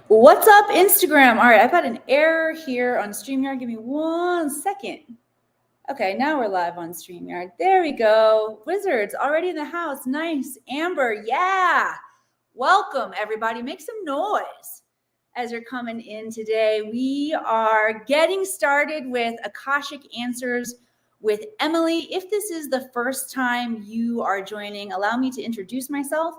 What's up, Instagram? All right, I've got an error here on StreamYard. Give me 1 second. Okay, now we're live on StreamYard. There we go. Wizards already in the house. Nice. Amber, yeah. Welcome, everybody. Make some noise as you're coming in today. We are getting started with Akashic Answers with Emily. If this is the first time you are joining, allow me to introduce myself.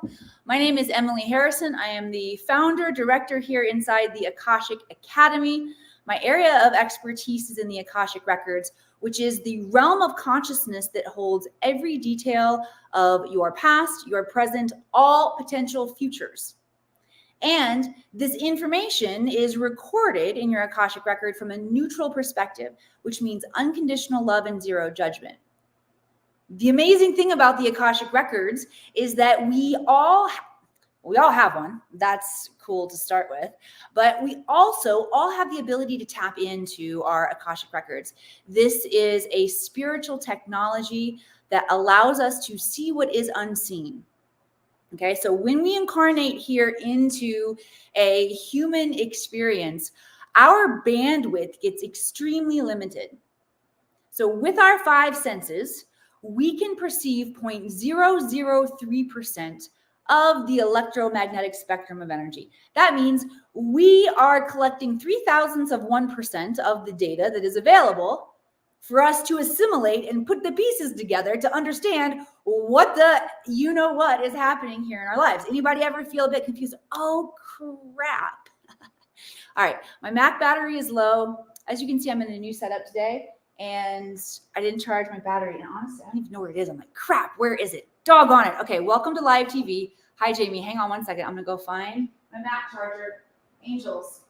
My name is Emily Harrison. I am the founder, director here inside the Akashic Academy. My area of expertise is in the Akashic Records, which is the realm of consciousness that holds every detail of your past, your present, all potential futures. And this information is recorded in your Akashic record from a neutral perspective, which means unconditional love and zero judgment. The amazing thing about the Akashic records is that we all have one. That's cool to start with. But we also all have the ability to tap into our Akashic records. This is a spiritual technology that allows us to see what is unseen. Okay, so when we incarnate here into a human experience, our bandwidth gets extremely limited. So with our five senses, we can perceive 0.003% of the electromagnetic spectrum of energy. That means we are collecting 0.003% of the data that is available for us to assimilate and put the pieces together to understand what the what is happening here in our lives. Anybody ever feel a bit confused? Oh, crap. All right, my Mac battery is low. As you can see, I'm in a new setup today, and I didn't charge my battery. And honestly, I don't even know where it is. I'm like, crap, where is it? Doggone it. Okay, welcome to live TV. Hi, Jamie. Hang on 1 second. I'm going to go find my Mac charger. Angels,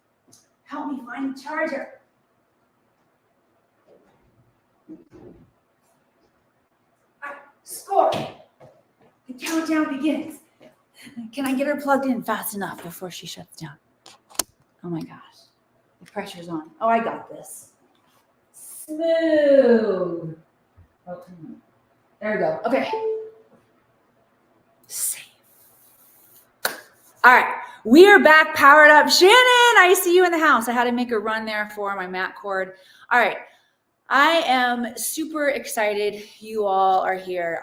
help me find the charger. Score. The countdown begins. Can I get her plugged in fast enough before she shuts down? Oh my gosh. The pressure's on. Oh, I got this. Smooth. Oh, there we go. Okay. Safe. All right. We are back, powered up. Shannon, I see you in the house. I had to make a run there for my mat cord. All right. I am super excited you all are here.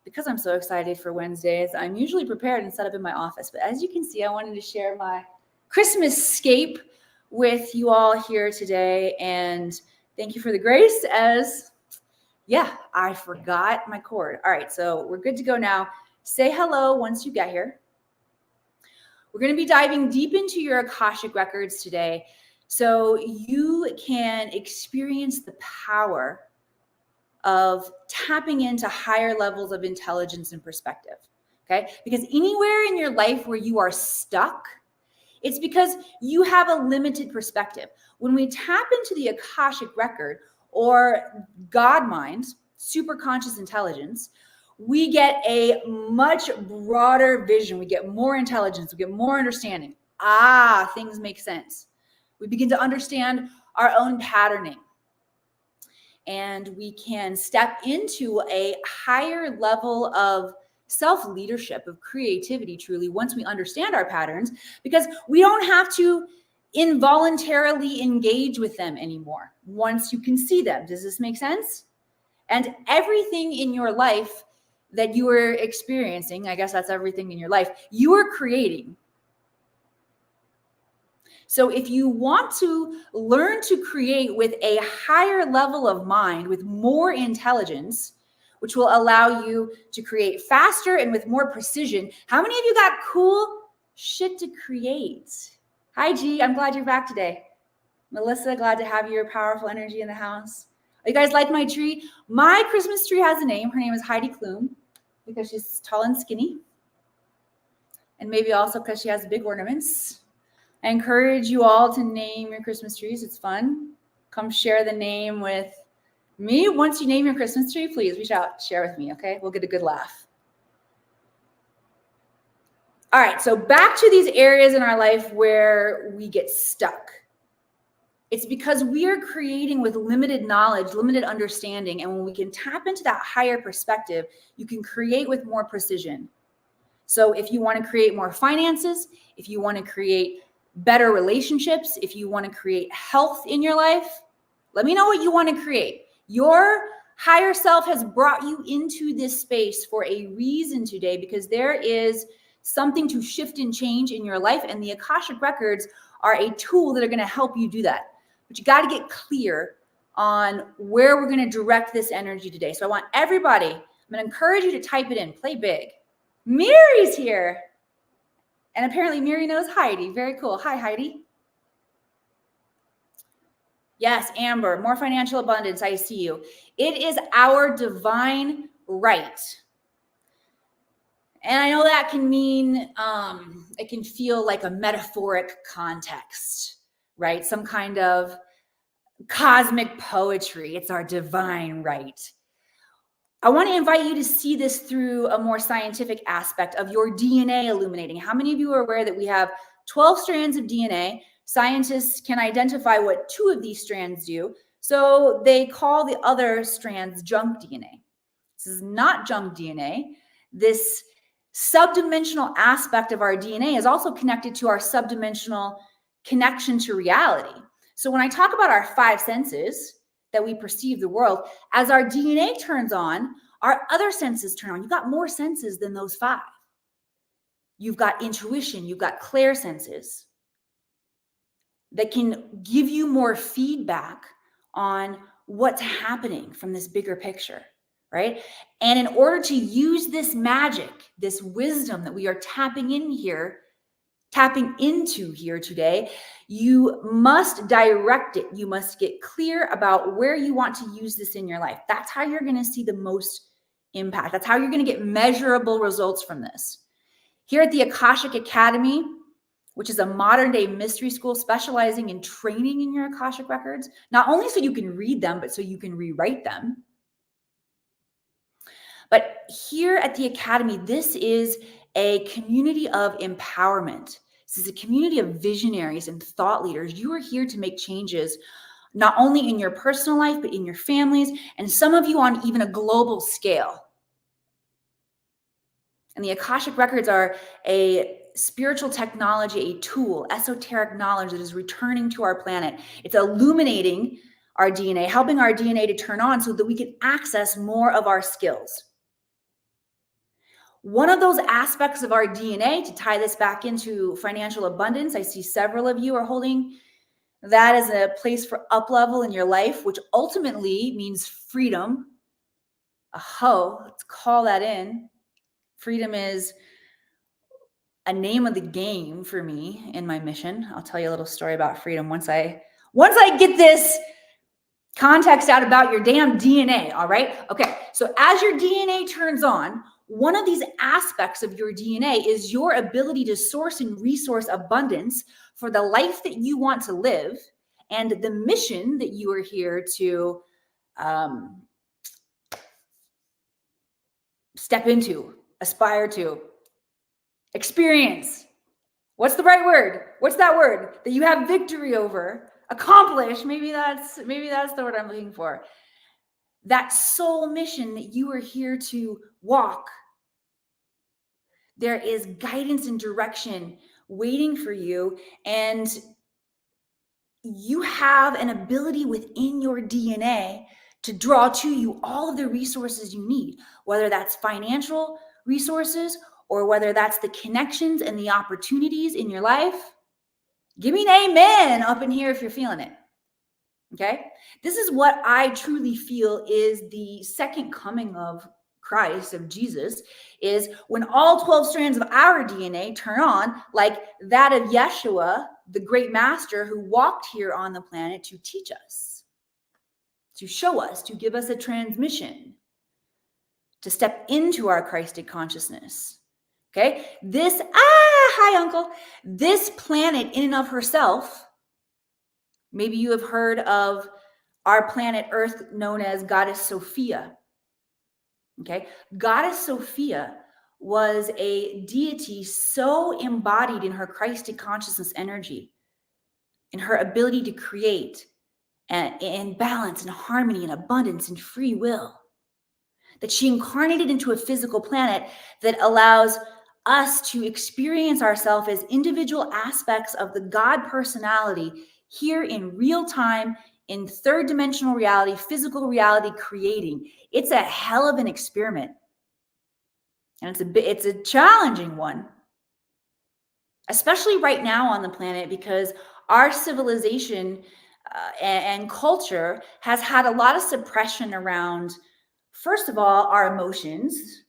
Because I'm so excited for Wednesdays, I'm usually prepared and set up in my office. But as you can see, I wanted to share my Christmas scape with you all here today. And thank you for the grace I forgot my cord. All right, so we're good to go now. Say hello once you get here. We're going to be diving deep into your Akashic records today, so you can experience the power of tapping into higher levels of intelligence and perspective, okay? Because anywhere in your life where you are stuck, it's because you have a limited perspective. When we tap into the Akashic record or God mind, superconscious intelligence, we get a much broader vision. We get more intelligence. We get more understanding. Things make sense. We begin to understand our own patterning, and we can step into a higher level of self-leadership, of creativity, truly, once we understand our patterns, because we don't have to involuntarily engage with them anymore once you can see them. Does this make sense? And everything in your life that you are experiencing, I guess that's everything in your life, you are creating. So if you want to learn to create with a higher level of mind, with more intelligence, which will allow you to create faster and with more precision, how many of you got cool shit to create? Hi, G. I'm glad you're back today. Melissa, glad to have your powerful energy in the house. You guys like my tree? My Christmas tree has a name. Her name is Heidi Klum because she's tall and skinny. And maybe also because she has big ornaments. I encourage you all to name your Christmas trees. It's fun. Come share the name with me. Once you name your Christmas tree, please reach out, share with me, okay? We'll get a good laugh. All right, so back to these areas in our life where we get stuck. It's because we are creating with limited knowledge, limited understanding, and when we can tap into that higher perspective, you can create with more precision. So if you want to create more finances, if you want to create better relationships, if you want to create health in your life, let me know what you want to create. Your higher self has brought you into this space for a reason today, because there is something to shift and change in your life, and the Akashic Records are a tool that are going to help you do that. But you got to get clear on where we're going to direct this energy today. So I want everybody, I'm going to encourage you to type it in, play big. Miri's here. And apparently Miri knows Heidi. Very cool. Hi, Heidi. Yes, Amber, more financial abundance. I see you. It is our divine right. And I know that can mean, it can feel like a metaphoric context, right? Some kind of cosmic poetry. It's our divine right. I want to invite you to see this through a more scientific aspect of your DNA illuminating. How many of you are aware that we have 12 strands of DNA? Scientists can identify what 2 of these strands do, so they call the other strands junk DNA. This is not junk DNA. This subdimensional aspect of our DNA is also connected to our subdimensional connection to reality. So when I talk about our 5 senses that we perceive the world, as our DNA turns on, our other senses turn on. You've got more senses than those 5. You've got intuition, you've got clairsenses that can give you more feedback on what's happening from this bigger picture, right? And in order to use this magic, this wisdom that we are tapping into here today, you must direct it. You must get clear about where you want to use this in your life. That's how you're going to see the most impact. That's how you're going to get measurable results from this. Here at the Akashic Academy, which is a modern day mystery school specializing in training in your Akashic records, not only so you can read them, but so you can rewrite them. But here at the Academy, this is a community of empowerment. This is a community of visionaries and thought leaders. You are here to make changes, not only in your personal life, but in your families, and some of you on even a global scale. And the Akashic records are a spiritual technology, a tool, esoteric knowledge that is returning to our planet. It's illuminating our DNA, helping our DNA to turn on so that we can access more of our skills. One of those aspects of our DNA, to tie this back into financial abundance, I see several of you are holding that as a place for up level in your life, which ultimately means freedom. Let's call that in. Freedom is a name of the game for me in my mission. I'll tell you a little story about freedom once I get this context out about your damn DNA, all right? Okay, so as your DNA turns on, one of these aspects of your DNA is your ability to source and resource abundance for the life that you want to live and the mission that you are here to step into, aspire to, experience. What's the right word? What's that word that you have victory over? Accomplish. Maybe that's the word I'm looking for. That soul mission that you are here to walk. There is guidance and direction waiting for you, and you have an ability within your DNA to draw to you all of the resources you need, whether that's financial resources or whether that's the connections and the opportunities in your life. Give me an amen up in here if you're feeling it. Okay? This is what I truly feel is the second coming of Christ, of Jesus, is when all 12 strands of our DNA turn on, like that of Yeshua, the great master who walked here on the planet to teach us, to show us, to give us a transmission, to step into our Christed consciousness. Okay? Hi, Uncle. This planet in and of herself, maybe you have heard of our planet Earth known as Goddess Sophia. Okay? Goddess Sophia was a deity so embodied in her Christed consciousness energy, in her ability to create and balance and harmony and abundance and free will, that she incarnated into a physical planet that allows us to experience ourselves as individual aspects of the God personality here in real time, in third dimensional reality, physical reality, creating. It's a hell of an experiment. And it's a challenging one, especially right now on the planet, because our civilization and culture has had a lot of suppression around, first of all, our emotions.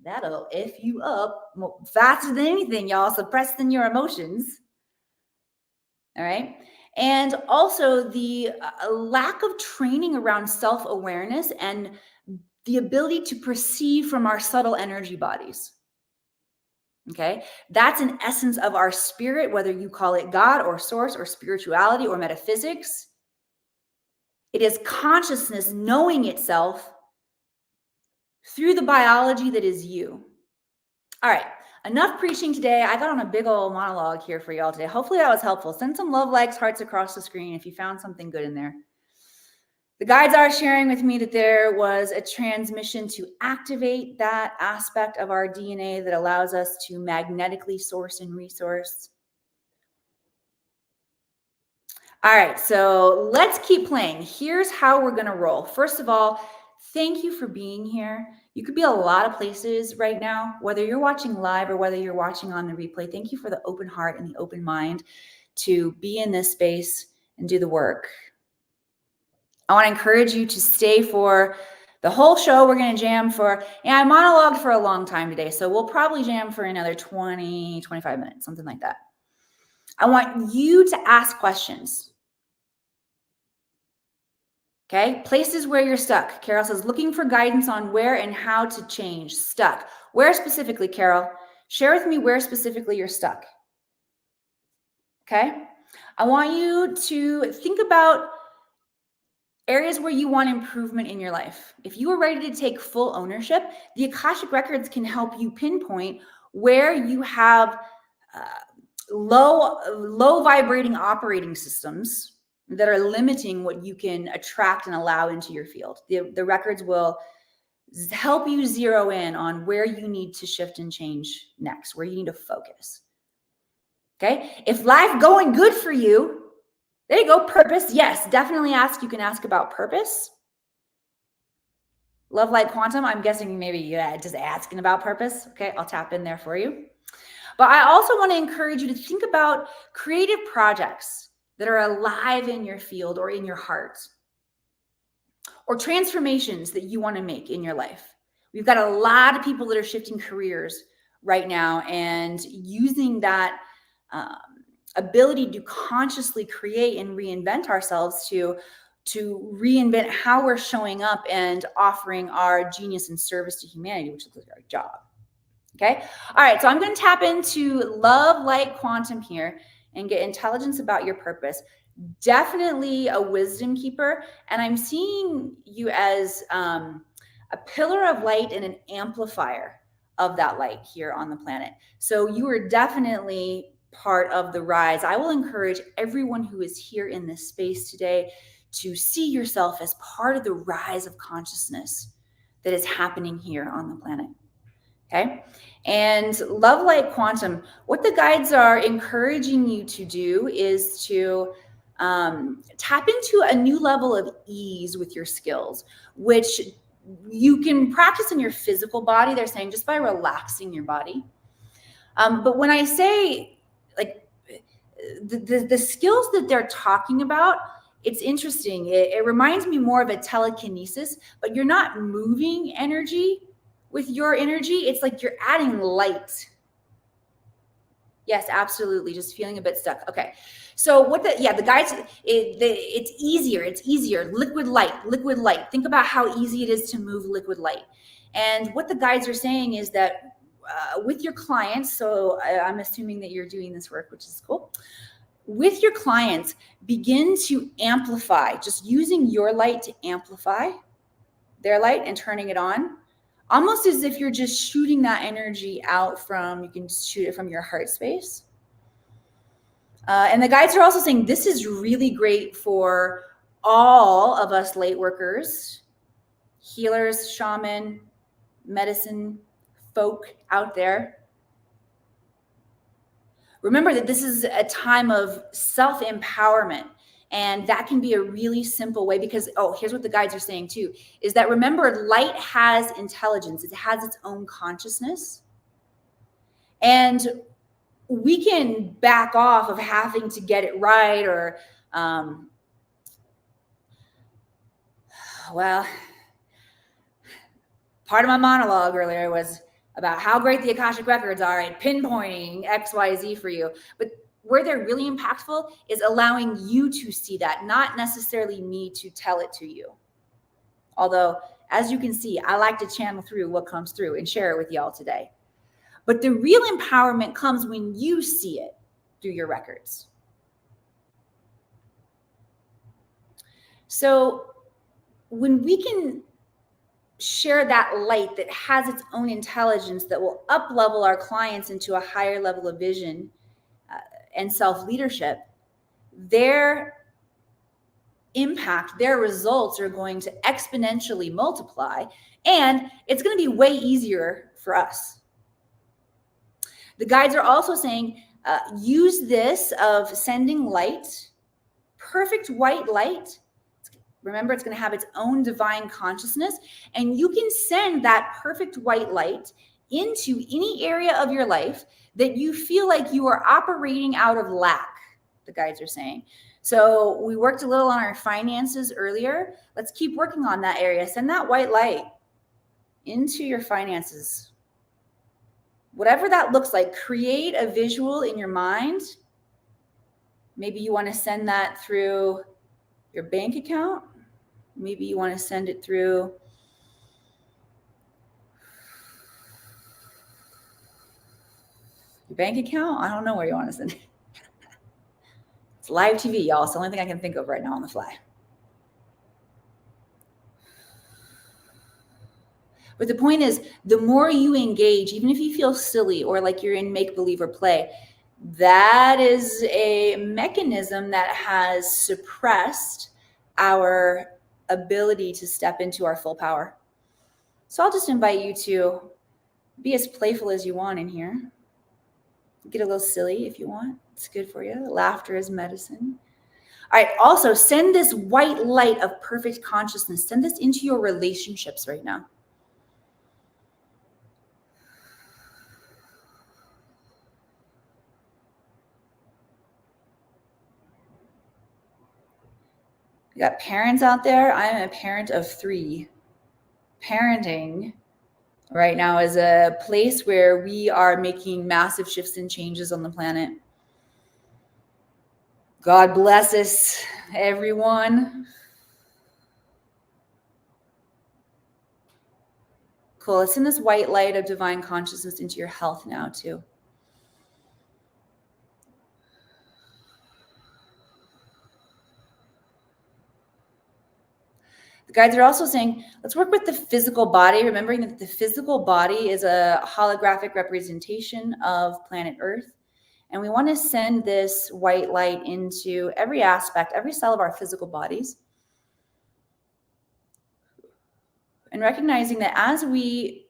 That'll F you up faster than anything, y'all. Suppressing your emotions. All right. And also the lack of training around self-awareness and the ability to perceive from our subtle energy bodies. Okay. That's an essence of our spirit, whether you call it God or source or spirituality or metaphysics. It is consciousness knowing itself through the biology that is you. All right. Enough preaching today. I got on a big old monologue here for y'all today. Hopefully that was helpful. Send some love, likes, hearts across the screen if you found something good in there. The guides are sharing with me that there was a transmission to activate that aspect of our DNA that allows us to magnetically source and resource. All right, so let's keep playing. Here's how we're going to roll. First of all, thank you for being here. You could be a lot of places right now, whether you're watching live or whether you're watching on the replay. Thank you for the open heart and the open mind to be in this space and do the work. I want to encourage you to stay for the whole show. We're going to jam for, and I monologued for a long time today, so we'll probably jam for another 20, 25 minutes, something like that. I want you to ask questions. Okay, places where you're stuck. Carol says, looking for guidance on where and how to change. Stuck. Where specifically, Carol? Share with me where specifically you're stuck. Okay, I want you to think about areas where you want improvement in your life. If you are ready to take full ownership, the Akashic Records can help you pinpoint where you have low vibrating operating systems that are limiting what you can attract and allow into your field. The records will help you zero in on where you need to shift and change next, where you need to focus. Okay. If life going good for you, there you go. Purpose. Yes, definitely ask. You can ask about purpose. Love Light Quantum. I'm guessing maybe just asking about purpose. Okay. I'll tap in there for you. But I also want to encourage you to think about creative projects that are alive in your field or in your heart, or transformations that you want to make in your life. We've got a lot of people that are shifting careers right now and using that ability to consciously create and reinvent ourselves to reinvent how we're showing up and offering our genius and service to humanity, which is our job. Okay. All right. So I'm going to tap into Love Light Quantum here and get intelligence about your purpose. Definitely a wisdom keeper. And I'm seeing you as a pillar of light and an amplifier of that light here on the planet. So you are definitely part of the rise. I will encourage everyone who is here in this space today to see yourself as part of the rise of consciousness that is happening here on the planet. Okay. And Love Light Quantum, what the guides are encouraging you to do is to tap into a new level of ease with your skills, which you can practice in your physical body. They're saying just by relaxing your body. But when I say like the skills that they're talking about, it's interesting. It reminds me more of a telekinesis, but you're not moving energy with your energy. It's like you're adding light. Yes, absolutely. Just feeling a bit stuck. Okay. So the guides, it's easier. Liquid light. Think about how easy it is to move liquid light. And what the guides are saying is that with your clients, so I'm assuming that you're doing this work, which is cool. With your clients, begin to amplify, just using your light to amplify their light and turning it on, almost as if you're just shooting that energy out from, you can shoot it from your heart space. And the guides are also saying this is really great for all of us light workers, healers, shaman, medicine folk out there. Remember that this is a time of self-empowerment. And that can be a really simple way because, here's what the guides are saying too, is that remember, light has intelligence. It has its own consciousness. And we can back off of having to get it right or, well, part of my monologue earlier was about how great the Akashic records are at pinpointing X, Y, Z for you. But where they're really impactful is allowing you to see that, not necessarily me to tell it to you. Although, as you can see, I like to channel through what comes through and share it with y'all today. But the real empowerment comes when you see it through your records. So when we can share that light that has its own intelligence that will up-level our clients into a higher level of vision and self-leadership, their impact, their results are going to exponentially multiply, and it's going to be way easier for us. The guides are also saying, use this of sending light, perfect white light. Remember, it's going to have its own divine consciousness, and you can send that perfect white light into any area of your life that you feel like you are operating out of lack, the guides are saying. So we worked a little on our finances earlier. Let's keep working on that area. Send that white light into your finances. Whatever that looks like, create a visual in your mind. Maybe you want to send that through your bank account. Maybe you want to send it through your bank account. I don't know where you want to send it. It's live TV, y'all. It's the only thing I can think of right now on the fly. But the point is, the more you engage, even if you feel silly or like you're in make-believe or play, that is a mechanism that has suppressed our ability to step into our full power. So I'll just invite you to be as playful as you want in here. Get a little silly if you want. It's good for you. Laughter is medicine. All right. Also, send this white light of perfect consciousness. Send this into your relationships right now. We got parents out there. I am a parent of 3. Parenting right now is a place where we are making massive shifts and changes on the planet. God bless us, everyone. Cool. Let's send this white light of divine consciousness into your health now, too. The guides are also saying, let's work with the physical body, remembering that the physical body is a holographic representation of planet Earth. And we want to send this white light into every aspect, every cell of our physical bodies. And recognizing that as we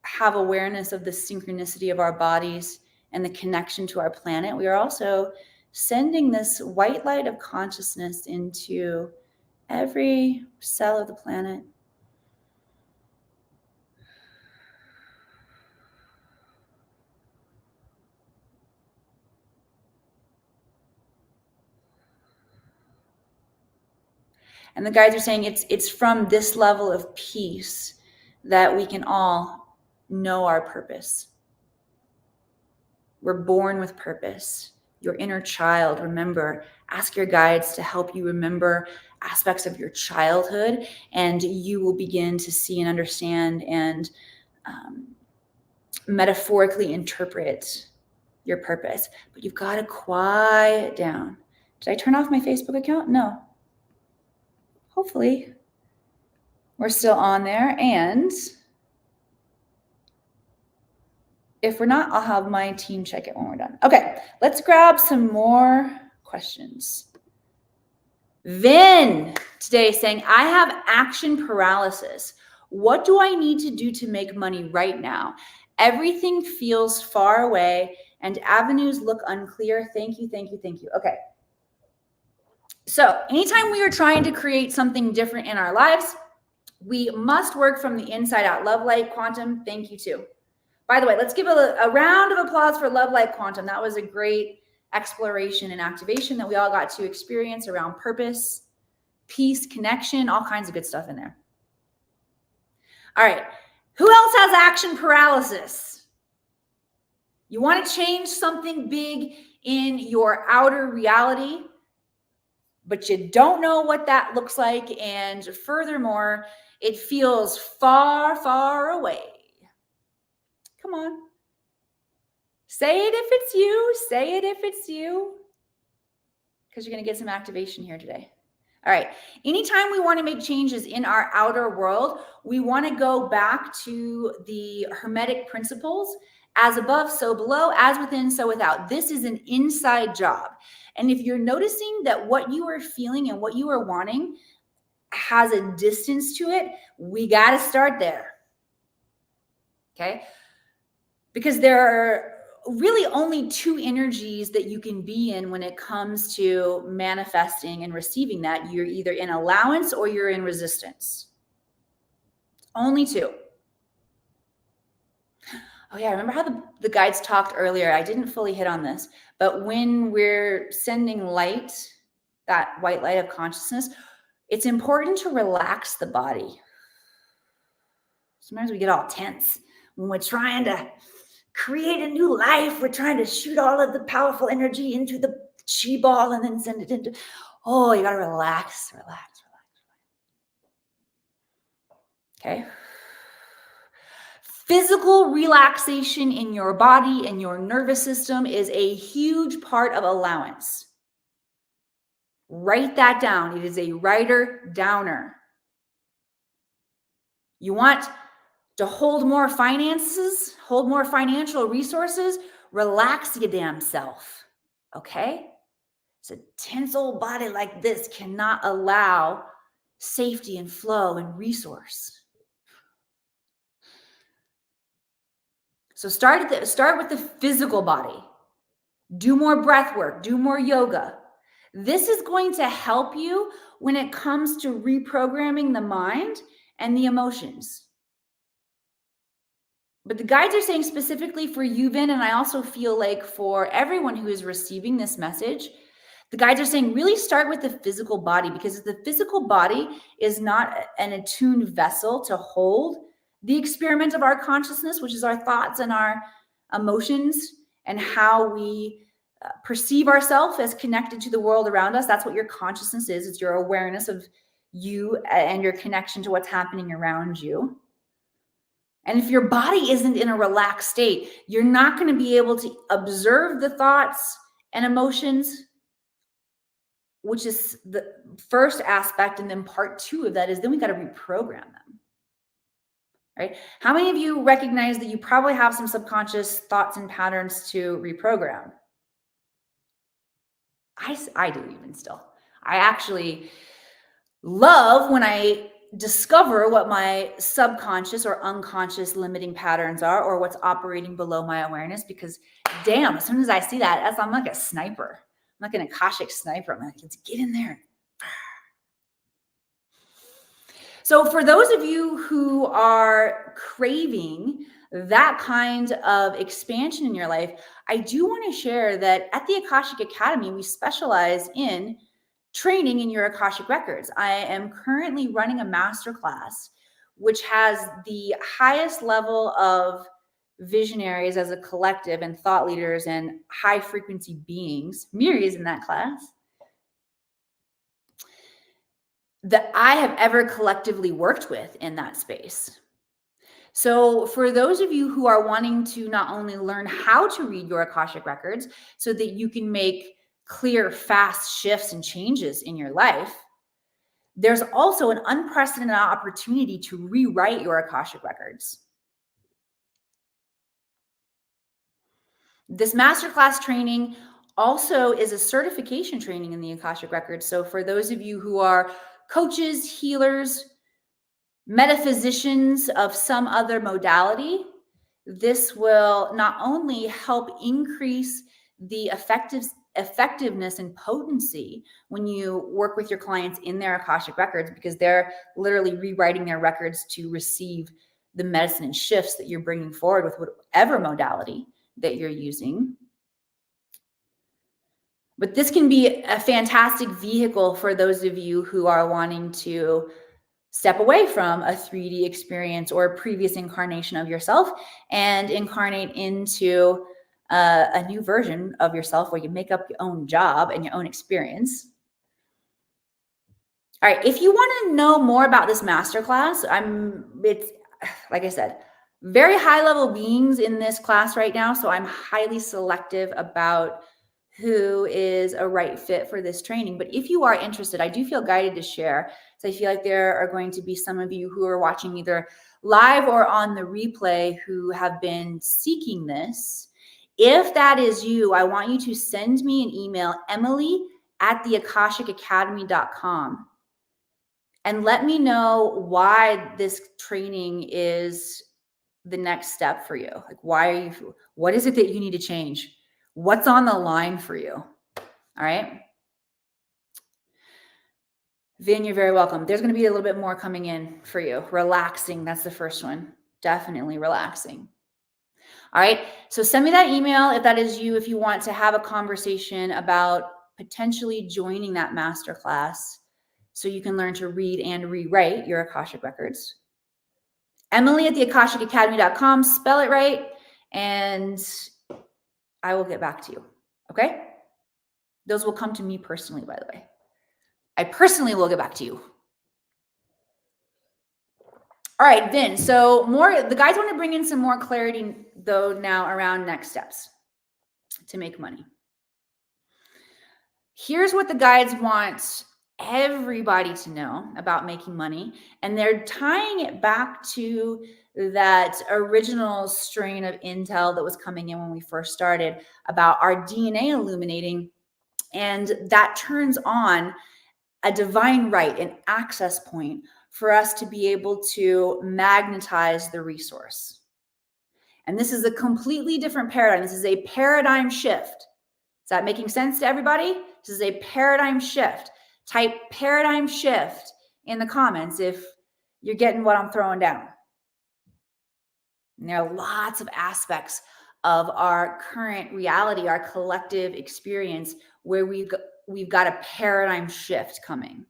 have awareness of the synchronicity of our bodies and the connection to our planet, we are also sending this white light of consciousness into every cell of the planet. And the guides are saying it's from this level of peace that we can all know our purpose. We're born with purpose. Your inner child, remember, ask your guides to help you remember aspects of your childhood, and you will begin to see and understand and metaphorically interpret your purpose. But you've got to quiet down. Did I turn off my Facebook account? No. Hopefully we're still on there, and if we're not, I'll have my team check it when we're done. Okay, let's grab some more questions. Vin today is saying, I have action paralysis. What do I need to do to make money right now? Everything feels far away and avenues look unclear. Thank you, thank you, thank you. Okay. So anytime we are trying to create something different in our lives, we must work from the inside out. Love, light, quantum, thank you too. By the way, let's give a round of applause for Love, Light, Quantum. That was a great exploration and activation that we all got to experience around purpose, peace, connection, all kinds of good stuff in there. All right. Who else has action paralysis? You want to change something big in your outer reality, but you don't know what that looks like. And furthermore, it feels far, far away. Come on. Say it if it's you. Say it if it's you. Because you're going to get some activation here today. All right. Anytime we want to make changes in our outer world, we want to go back to the Hermetic principles. As above, so below, as within, so without. This is an inside job. And if you're noticing that what you are feeling and what you are wanting has a distance to it, we got to start there. Okay? Because there are really only two energies that you can be in when it comes to manifesting and receiving that. You're either in allowance or you're in resistance. Only two. Oh yeah, remember how the guides talked earlier? I didn't fully hit on this, but when we're sending light, that white light of consciousness, it's important to relax the body. Sometimes we get all tense when we're trying to create a new life. We're trying to shoot all of the powerful energy into the chi ball and then send it into, oh, you got to relax. Okay. Physical relaxation in your body and your nervous system is a huge part of allowance. Write that down. It is a writer downer. You want to hold more finances, hold more financial resources, relax your damn self. Okay? So a tense old body like this cannot allow safety and flow and resource. So start with the physical body. Do more breath work, do more yoga. This is going to help you when it comes to reprogramming the mind and the emotions. But the guides are saying specifically for you, Vin, and I also feel like for everyone who is receiving this message, the guides are saying really start with the physical body, because if the physical body is not an attuned vessel to hold the experiment of our consciousness, which is our thoughts and our emotions and how we perceive ourselves as connected to the world around us. That's what your consciousness is. It's your awareness of you and your connection to what's happening around you. And if your body isn't in a relaxed state, you're not going to be able to observe the thoughts and emotions, which is the first aspect. And then part two of that is then we got to reprogram them. Right? How many of you recognize that you probably have some subconscious thoughts and patterns to reprogram? I do even still. I actually love when I discover what my subconscious or unconscious limiting patterns are, or what's operating below my awareness, because damn, as soon as I see that, I'm like a sniper. I'm like an Akashic sniper. I'm like, let's get in there. So for those of you who are craving that kind of expansion in your life, I do want to share that at the Akashic Academy, we specialize in training in your Akashic records. I am currently running a masterclass, which has the highest level of visionaries as a collective and thought leaders and high frequency beings. Miri is in that class, that I have ever collectively worked with in that space. So for those of you who are wanting to not only learn how to read your Akashic records so that you can make clear, fast shifts and changes in your life, there's also an unprecedented opportunity to rewrite your Akashic records. This masterclass training also is a certification training in the Akashic records. So for those of you who are coaches, healers, metaphysicians of some other modality, this will not only help increase the effectiveness and potency when you work with your clients in their Akashic records, because they're literally rewriting their records to receive the medicine and shifts that you're bringing forward with whatever modality that you're using. But this can be a fantastic vehicle for those of you who are wanting to step away from a 3D experience or a previous incarnation of yourself and incarnate into a new version of yourself where you make up your own job and your own experience. All right, if you want to know more about this masterclass, it's like I said, very high level beings in this class right now. So I'm highly selective about who is a right fit for this training. But if you are interested, I do feel guided to share. So I feel like there are going to be some of you who are watching either live or on the replay who have been seeking this. If that is you, I want you to send me an email, emily@theakashicacademy.com, and let me know why this training is the next step for you. Like, what is it that you need to change? What's on the line for you? All right. Vin, you're very welcome. There's going to be a little bit more coming in for you. Relaxing. That's the first one. Definitely relaxing. All right. So send me that email if that is you, if you want to have a conversation about potentially joining that masterclass so you can learn to read and rewrite your Akashic records. Emily@theakashicacademy.com. Spell it right. And I will get back to you. Okay. Those will come to me personally, by the way. I personally will get back to you. All right, Vin. So the guys want to bring in some more clarity though now around next steps to make money. Here's what the guides want everybody to know about making money. And they're tying it back to that original strain of intel that was coming in when we first started about our DNA illuminating. And that turns on a divine right, an access point for us to be able to magnetize the resource. And this is a completely different paradigm. This is a paradigm shift. Is that making sense to everybody? This is a paradigm shift. Type paradigm shift in the comments if you're getting what I'm throwing down. And there are lots of aspects of our current reality, our collective experience, where we've got a paradigm shift coming.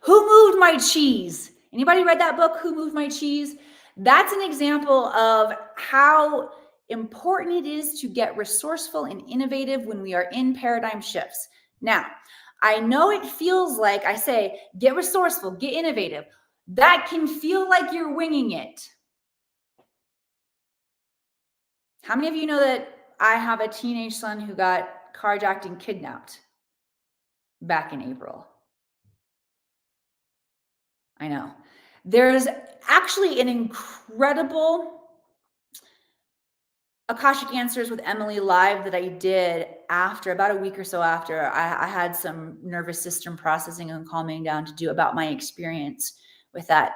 Who Moved My Cheese? Anybody read that book, Who Moved My Cheese? That's an example of how important it is to get resourceful and innovative when we are in paradigm shifts. Now, I know it feels like I say, get resourceful, get innovative. That can feel like you're winging it. How many of you know that I have a teenage son who got carjacked and kidnapped back in April? I know. There's actually an incredible Akashic Answers with Emily live that I did after about a week or so after I had some nervous system processing and calming down to do about my experience with that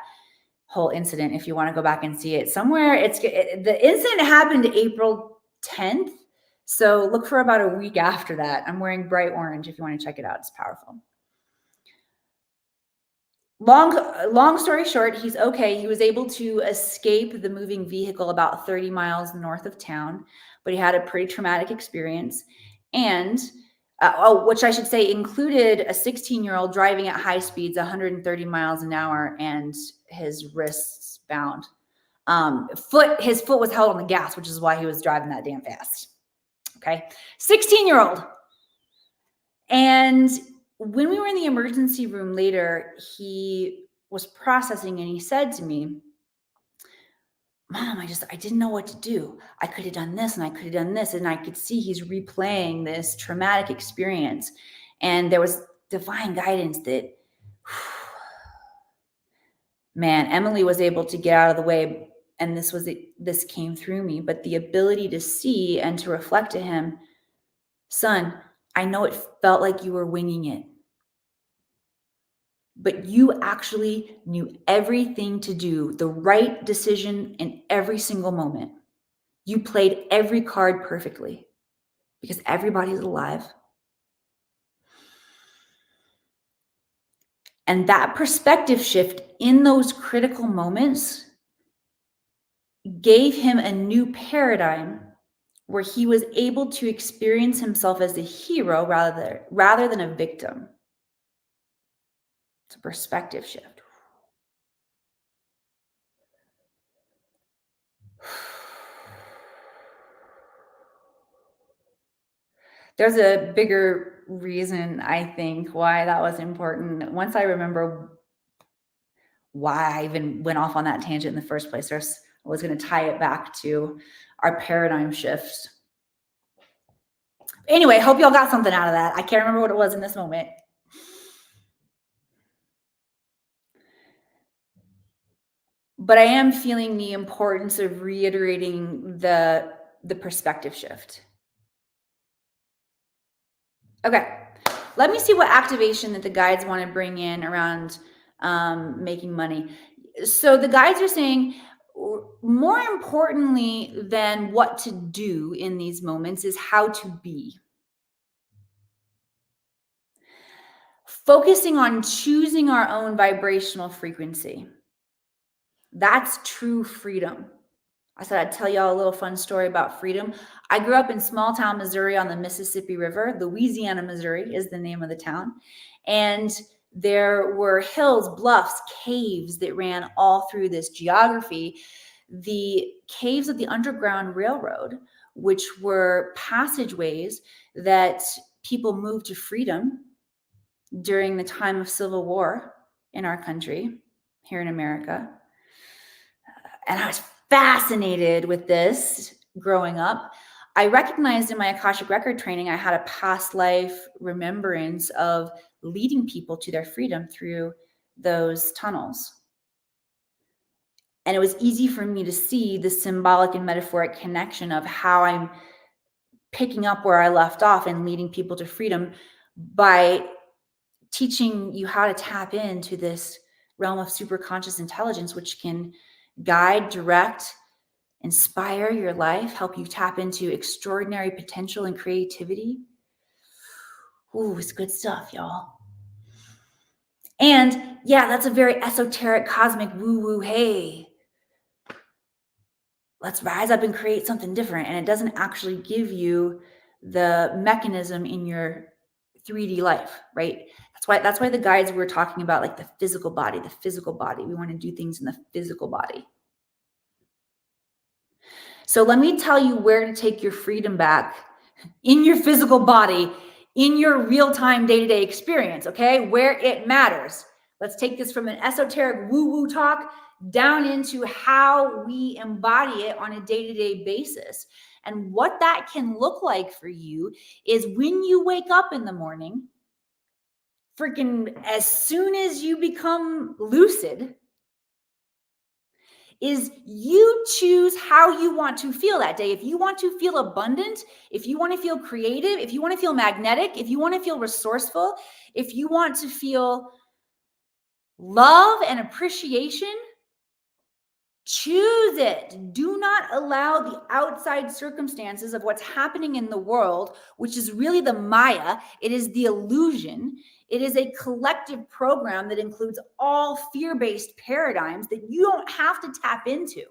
whole incident. If you want to go back and see it somewhere, the incident happened April 10th. So look for about a week after that. I'm wearing bright orange if you want to check it out. It's powerful. Long story short, he's okay. He was able to escape the moving vehicle about 30 miles north of town, but he had a pretty traumatic experience. And, which I should say included a 16-year-old driving at high speeds, 130 miles an hour, and his wrists bound. His foot was held on the gas, which is why he was driving that damn fast. Okay. 16-year-old. And when we were in the emergency room later, he was processing and he said to me, Mom, I didn't know what to do. I could have done this and I could have done this. And I could see he's replaying this traumatic experience. And there was divine guidance that, man, Emily was able to get out of the way. And this came through me. But the ability to see and to reflect to him, son, I know it felt like you were winging it, but you actually knew everything to do, the right decision in every single moment. You played every card perfectly because everybody's alive. And that perspective shift in those critical moments gave him a new paradigm where he was able to experience himself as a hero rather than a victim. It's a perspective shift. There's a bigger reason, I think, why that was important. Once I remember why I even went off on that tangent in the first place, I was going to tie it back to our paradigm shifts. Anyway, hope y'all got something out of that. I can't remember what it was in this moment. But I am feeling the importance of reiterating the perspective shift. Okay, let me see what activation that the guides want to bring in around making money. So the guides are saying, more importantly than what to do in these moments is how to be. Focusing on choosing our own vibrational frequency. That's true freedom. I said I'd tell y'all a little fun story about freedom. I grew up in small town Missouri on the Mississippi River. Louisiana, Missouri is the name of the town. And there were hills, bluffs, caves that ran all through this geography. The caves of the Underground Railroad, which were passageways that people moved to freedom during the time of Civil War in our country, here in America. And I was fascinated with this growing up. I recognized in my Akashic record training, I had a past life remembrance of leading people to their freedom through those tunnels. And it was easy for me to see the symbolic and metaphoric connection of how I'm picking up where I left off and leading people to freedom by teaching you how to tap into this realm of superconscious intelligence, which can guide, direct, inspire your life, help you tap into extraordinary potential and creativity. Ooh, it's good stuff, y'all. And yeah, that's a very esoteric, cosmic woo-woo, hey, let's rise up and create something different. And it doesn't actually give you the mechanism in your 3D life, right? That's why the guides were talking about, like, the physical body. We want to do things in the physical body. So let me tell you where to take your freedom back in your physical body, in your real-time day-to-day experience, okay? Where it matters. Let's take this from an esoteric woo-woo talk down into how we embody it on a day-to-day basis. And what that can look like for you is when you wake up in the morning, freaking as soon as you become lucid, is you choose how you want to feel that day. If you want to feel abundant, if you want to feel creative, if you want to feel magnetic, if you want to feel resourceful, if you want to feel love and appreciation, choose it. Do not allow the outside circumstances of what's happening in the world, which is really the Maya. It is the illusion. It is a collective program that includes all fear-based paradigms that you don't have to tap into.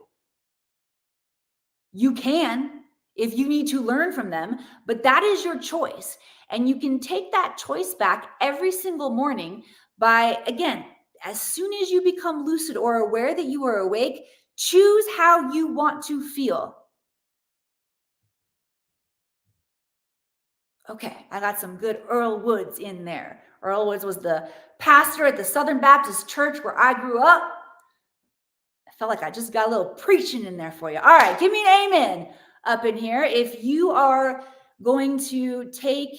You can if you need to learn from them, but that is your choice. And you can take that choice back every single morning by, again, as soon as you become lucid or aware that you are awake, choose how you want to feel. Okay, I got some good Earl Woods in there. Earl Woods was the pastor at the Southern Baptist Church where I grew up. I felt like I just got a little preaching in there for you. All right, give me an amen up in here. If you are going to take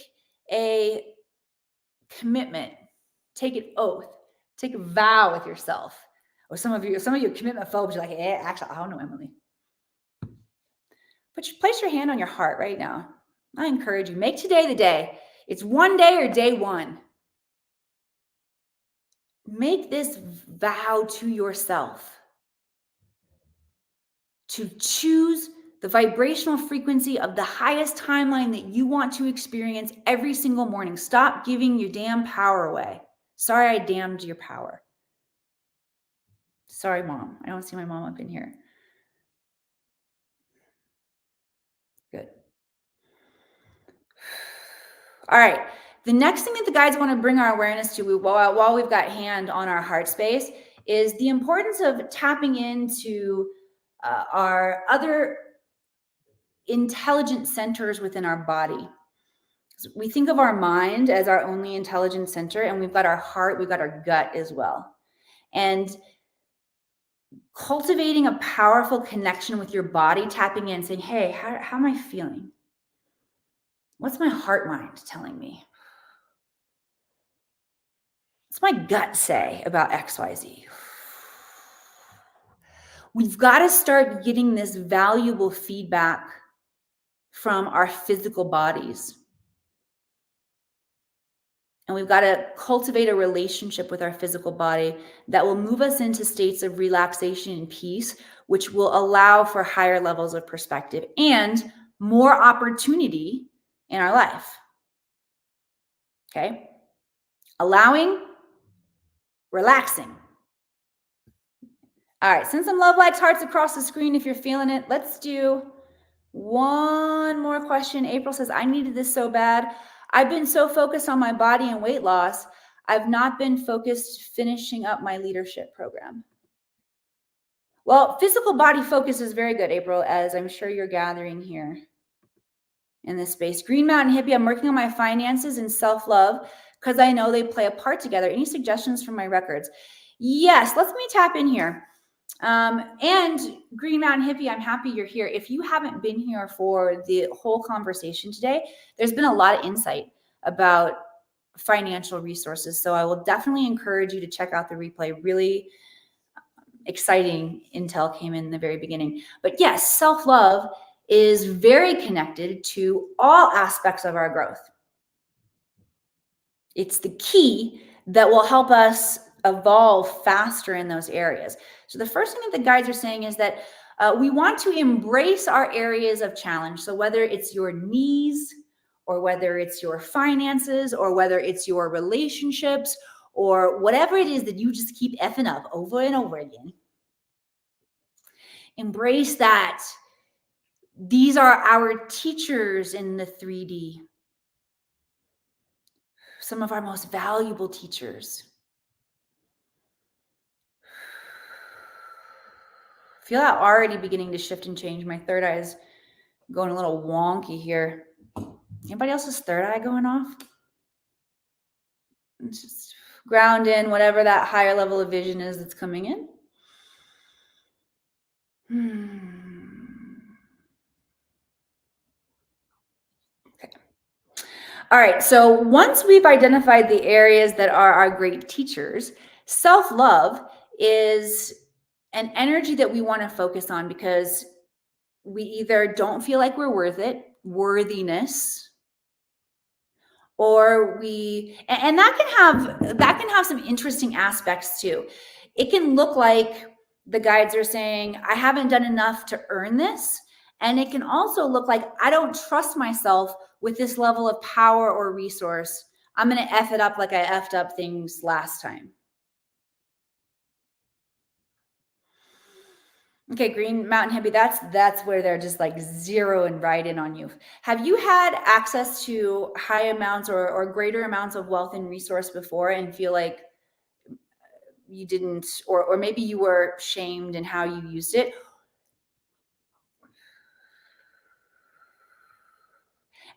a commitment, take an oath, take a vow with yourself. Or some of you commitment phobes, you're like, actually, I don't know, Emily. But place your hand on your heart right now. I encourage you, make today the day. It's one day or day one. make this vow to yourself to choose the vibrational frequency of the highest timeline that you want to experience every single morning. Stop giving your damn power away. Sorry, I damned your power. Sorry, Mom. I don't see my mom up in here. Good. All right. The next thing that the guides want to bring our awareness to while we've got hand on our heart space is the importance of tapping into our other intelligent centers within our body. We think of our mind as our only intelligent center, and we've got our heart, we've got our gut as well. And cultivating a powerful connection with your body, tapping in, saying, hey, how am I feeling? What's my heart mind telling me? What's my gut say about XYZ? We've got to start getting this valuable feedback from our physical bodies. And we've got to cultivate a relationship with our physical body that will move us into states of relaxation and peace, which will allow for higher levels of perspective and more opportunity in our life. Okay? Allowing, relaxing. All right, send some love, likes, hearts across the screen if you're feeling it. Let's do one more question. April says, I needed this so bad. I've been so focused on my body and weight loss. I've not been focused finishing up my leadership program. Well, physical body focus is very good, April, as I'm sure you're gathering here in this space. Green Mountain Hippie, I'm working on my finances and self-love because I know they play a part together. Any suggestions from my records? Yes, let me tap in here. And Green Mountain Hippie, I'm happy you're here. If you haven't been here for the whole conversation today, there's been a lot of insight about financial resources. So I will definitely encourage you to check out the replay. Really exciting intel came in the very beginning. But yes, self-love is very connected to all aspects of our growth. It's the key that will help us evolve faster in those areas. So the first thing that the guides are saying is that we want to embrace our areas of challenge. So whether it's your knees, or whether it's your finances, or whether it's your relationships, or whatever it is that you just keep effing up over and over again, embrace that. These are our teachers in the 3D. Some of our most valuable teachers. Feel that already beginning to shift and change. My third eye is going a little wonky here. Anybody else's third eye going off? Let's just ground in whatever that higher level of vision is that's coming in. Okay. All right. So once we've identified the areas that are our great teachers, self-love is an energy that we want to focus on because we either don't feel like we're worth it, worthiness, or and that can have some interesting aspects too. It can look like the guides are saying, I haven't done enough to earn this. And it can also look like I don't trust myself with this level of power or resource. I'm going to F it up like I effed up things last time. Okay, Green Mountain Hippie, that's where they're just like zeroing right in on you. Have you had access to high amounts or greater amounts of wealth and resource before and feel like you didn't, or maybe you were shamed in how you used it?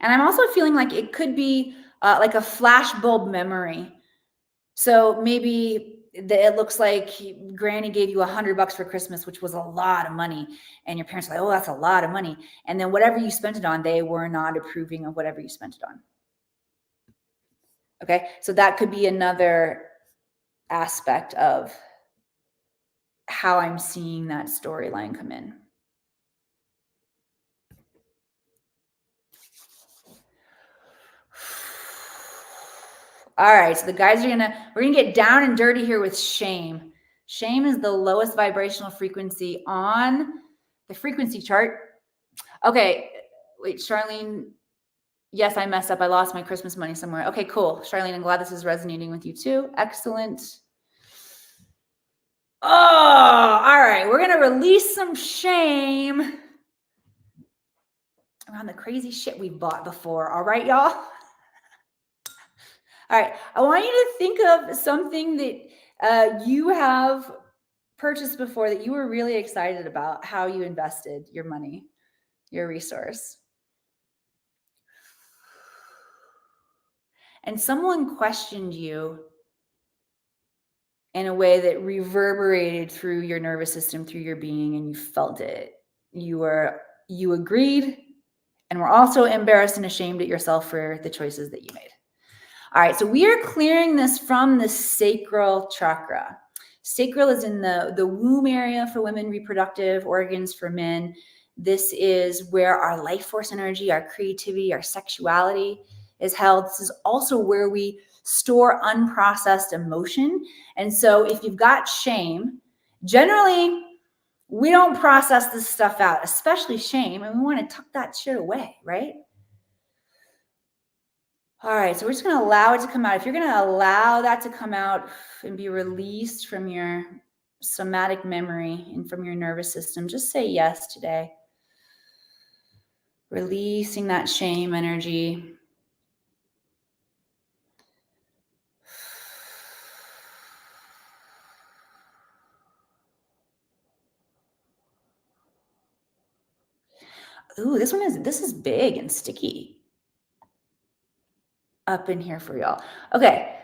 And I'm also feeling like it could be like a flashbulb memory. So maybe it looks like Granny gave you $100 for Christmas, which was a lot of money. And your parents are like, oh, that's a lot of money. And then whatever you spent it on, they were not approving of whatever you spent it on. Okay. So that could be another aspect of how I'm seeing that storyline come in. All right, so the guys we're gonna get down and dirty here with shame. Shame is the lowest vibrational frequency on the frequency chart. Okay, wait, Charlene. Yes, I messed up. I lost my Christmas money somewhere. Okay, cool. Charlene, I'm glad this is resonating with you too. Excellent. Oh, all right. We're going to release some shame around the crazy shit we've bought before. All right, y'all? All right. I want you to think of something that you have purchased before that you were really excited about, how you invested your money, your resource. And someone questioned you in a way that reverberated through your nervous system, through your being, and you felt it. You agreed, and were also embarrassed and ashamed at yourself for the choices that you made. All right, so we are clearing this from the sacral chakra. Sacral is in the womb area for women, reproductive organs for men. This is where our life force energy, our creativity, our sexuality is held. This is also where we store unprocessed emotion. And so if you've got shame, generally we don't process this stuff out, especially shame, and we want to tuck that shit away, right? All right, so we're just going to allow it to come out. If you're going to allow that to come out and be released from your somatic memory and from your nervous system, just say yes today. Releasing that shame energy. Ooh, this is big and sticky up in here for y'all. Okay.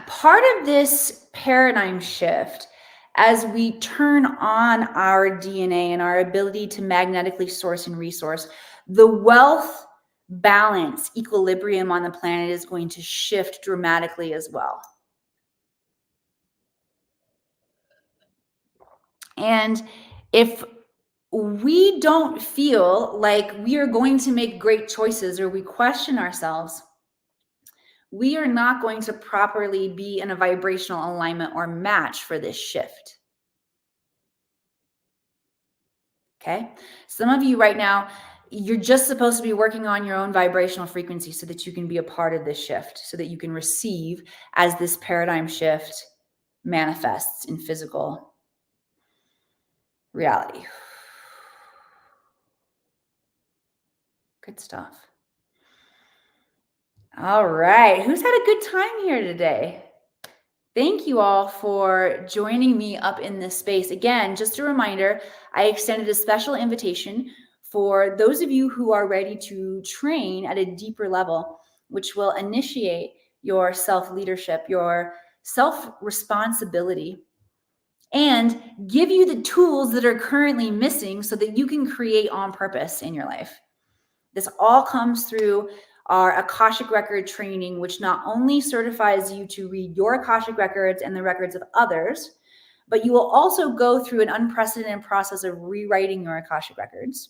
Part of this paradigm shift, as we turn on our DNA and our ability to magnetically source and resource, the wealth balance, equilibrium on the planet is going to shift dramatically as well. And if we don't feel like we are going to make great choices, or we question ourselves, we are not going to properly be in a vibrational alignment or match for this shift. Okay. Some of you right now, you're just supposed to be working on your own vibrational frequency so that you can be a part of this shift, so that you can receive as this paradigm shift manifests in physical reality. Good stuff. All right. Who's had a good time here today? Thank you all for joining me up in this space. Again, just a reminder, I extended a special invitation for those of you who are ready to train at a deeper level, which will initiate your self-leadership, your self-responsibility, and give you the tools that are currently missing so that you can create on purpose in your life. This all comes through our Akashic Record training, which not only certifies you to read your Akashic Records and the records of others, but you will also go through an unprecedented process of rewriting your Akashic Records.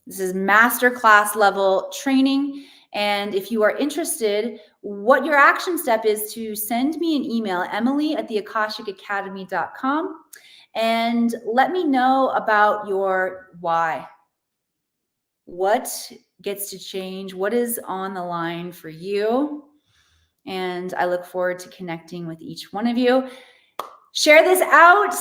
This is masterclass level training. And if you are interested, what your action step is to send me an email, emily@theakashicacademy.com, and let me know about your why. What gets to change? What is on the line for you? And I look forward to connecting with each one of you. Share this out.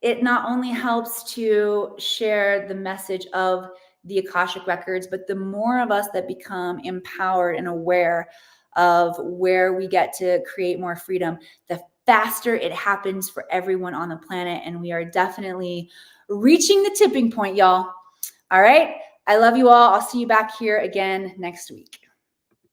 It not only helps to share the message of the Akashic Records, but the more of us that become empowered and aware of where we get to create more freedom, the faster it happens for everyone on the planet. And we are definitely reaching the tipping point, y'all. All right. I love you all. I'll see you back here again next week.